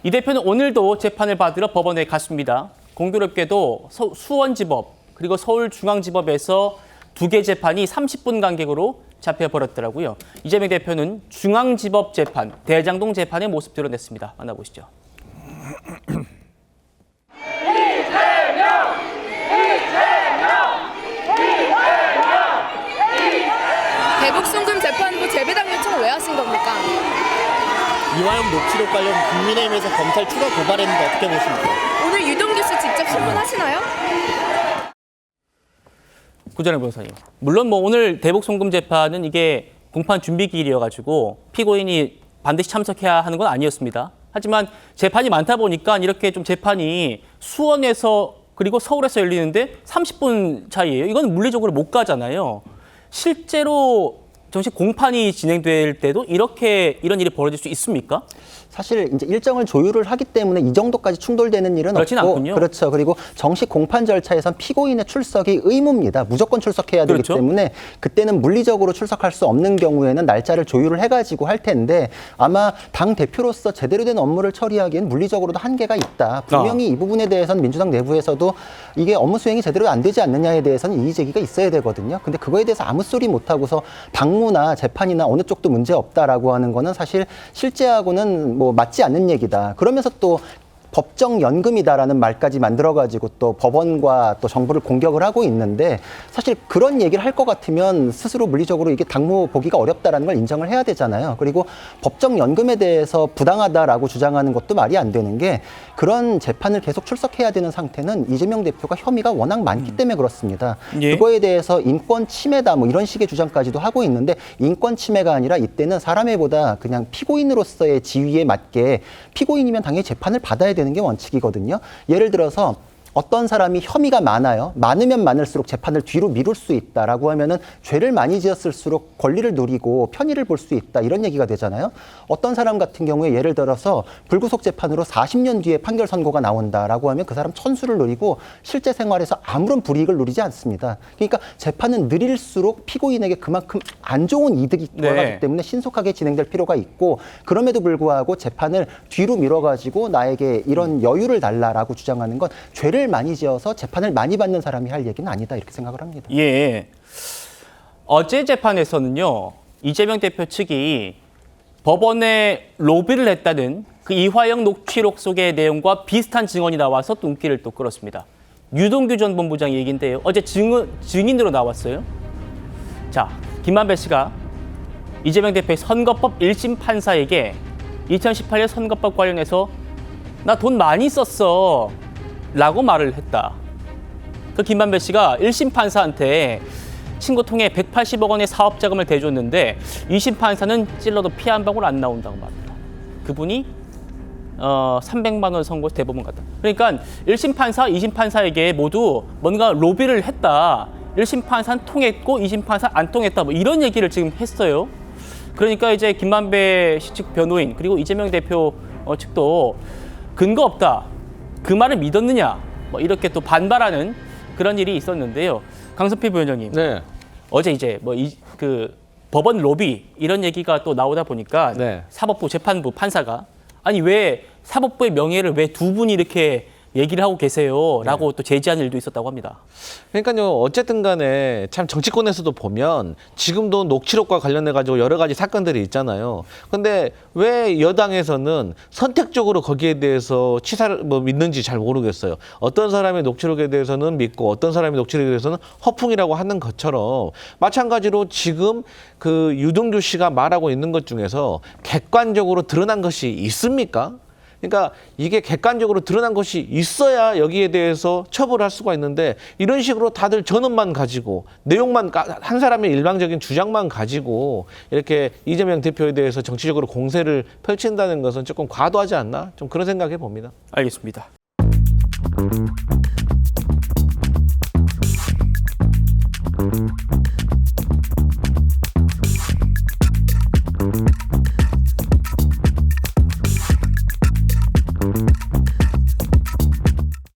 이 대표는 오늘도 재판을 받으러 법원에 갔습니다. 공교롭게도 수원지법 그리고 서울중앙지법에서 두 개 재판이 30분 간격으로 잡혀버렸더라고요. 이재명 대표는 중앙지법 재판, 대장동 재판의 모습 드러냈습니다. 만나보시죠. 대북 송금 재판부 재배당 요청을 왜 하신 겁니까? 이화영 녹취록 관련 국민의힘에서 검찰 추가 고발했는데 어떻게 보십니까? 오늘 유동규 씨 직접 신문하시나요? 구전의 변호사님. 물론 오늘 대북 송금 재판은 이게 공판 준비기일이어가지고 피고인이 반드시 참석해야 하는 건 아니었습니다. 하지만 재판이 많다 보니까 이렇게 좀 재판이 수원에서 그리고 서울에서 열리는데 30분 차이예요. 이건 물리적으로 못 가잖아요. 실제로 정식 공판이 진행될 때도 이런 일이 벌어질 수 있습니까? 사실 이제 일정을 조율을 하기 때문에 이 정도까지 충돌되는 일은 그렇진 없고, 않군요. 그렇죠. 그리고 정식 공판 절차에선 피고인의 출석이 의무입니다. 무조건 출석해야 되기 그렇죠. 때문에 그때는 물리적으로 출석할 수 없는 경우에는 날짜를 조율을 해가지고 할 텐데 아마 당 대표로서 제대로 된 업무를 처리하기엔 물리적으로도 한계가 있다. 분명히 이 부분에 대해서는 민주당 내부에서도 이게 업무 수행이 제대로 안 되지 않느냐에 대해서는 이의 제기가 있어야 되거든요. 근데 그거에 대해서 아무 소리 못 하고서 당무나 재판이나 어느 쪽도 문제 없다라고 하는 거는 사실 실제하고는 맞지 않는 얘기다. 그러면서 또 법정 연금이다라는 말까지 만들어가지고 또 법원과 또 정부를 공격을 하고 있는데 사실 그런 얘기를 할 것 같으면 스스로 물리적으로 이게 당무 보기가 어렵다라는 걸 인정을 해야 되잖아요. 그리고 법정 연금에 대해서 부당하다라고 주장하는 것도 말이 안 되는 게 그런 재판을 계속 출석해야 되는 상태는 이재명 대표가 혐의가 워낙 많기 때문에 그렇습니다. 예. 그거에 대해서 인권 침해다 이런 식의 주장까지도 하고 있는데 인권 침해가 아니라 이때는 사람의 보다 그냥 피고인으로서의 지위에 맞게 피고인이면 당연히 재판을 받아야 되는 게 원칙이거든요. 예를 들어서 어떤 사람이 혐의가 많아요. 많으면 많을수록 재판을 뒤로 미룰 수 있다라고 하면은 죄를 많이 지었을수록 권리를 누리고 편의를 볼 수 있다 이런 얘기가 되잖아요. 어떤 사람 같은 경우에 예를 들어서 불구속 재판으로 40년 뒤에 판결 선고가 나온다라고 하면 그 사람 천수를 누리고 실제 생활에서 아무런 불이익을 누리지 않습니다. 그러니까 재판은 느릴수록 피고인에게 그만큼 안 좋은 이득이 돌아가기 때문에 신속하게 진행될 필요가 있고 그럼에도 불구하고 재판을 뒤로 미뤄가지고 나에게 이런 여유를 달라라고 주장하는 건 죄를 많이 지어서 재판을 많이 받는 사람이 할 얘기는 아니다 이렇게 생각을 합니다. 예. 어제 재판에서는요. 이재명 대표 측이 법원에 로비를 했다는 그 이화영 녹취록 속의 내용과 비슷한 증언이 나와서 눈길을 또 끌었습니다. 유동규 전 본부장 얘기인데요. 어제 증인으로 나왔어요. 자, 김만배 씨가 이재명 대표의 선거법 1심 판사에게 2018년 선거법 관련해서 나 돈 많이 썼어 라고 말을 했다. 그 김만배 씨가 1심 판사한테 친구 통해 180억 원의 사업 자금을 대줬는데 2심 판사는 찔러도 피 한 방울 안 나온다고 말합니다. 그분이 300만 원 선고 대법원 갔다. 그러니까 1심 판사, 2심 판사에게 모두 뭔가 로비를 했다. 1심 판사는 통했고 2심 판사 안 통했다. 이런 얘기를 지금 했어요. 그러니까 이제 김만배 씨 측 변호인 그리고 이재명 대표 측도 근거 없다. 그 말을 믿었느냐? 이렇게 또 반발하는 그런 일이 있었는데요. 강선필 부위원장님. 네. 어제 이제 그 법원 로비 이런 얘기가 또 나오다 보니까 네. 사법부 재판부 판사가 아니 왜 사법부의 명예를 왜 두 분이 이렇게 얘기를 하고 계세요라고 또 제지하는 일도 있었다고 합니다. 그러니까요. 어쨌든 간에 참 정치권에서도 보면 지금도 녹취록과 관련해 가지고 여러 가지 사건들이 있잖아요. 근데 왜 여당에서는 선택적으로 거기에 대해서 치사를 믿는지 잘 모르겠어요. 어떤 사람의 녹취록에 대해서는 믿고 어떤 사람의 녹취록에 대해서는 허풍이라고 하는 것처럼 마찬가지로 지금 그 유동규 씨가 말하고 있는 것 중에서 객관적으로 드러난 것이 있습니까? 그러니까 이게 객관적으로 드러난 것이 있어야 여기에 대해서 처벌할 수가 있는데 이런 식으로 다들 전언만 가지고 내용만 한 사람의 일방적인 주장만 가지고 이렇게 이재명 대표에 대해서 정치적으로 공세를 펼친다는 것은 조금 과도하지 않나? 좀 그런 생각해 봅니다. 알겠습니다.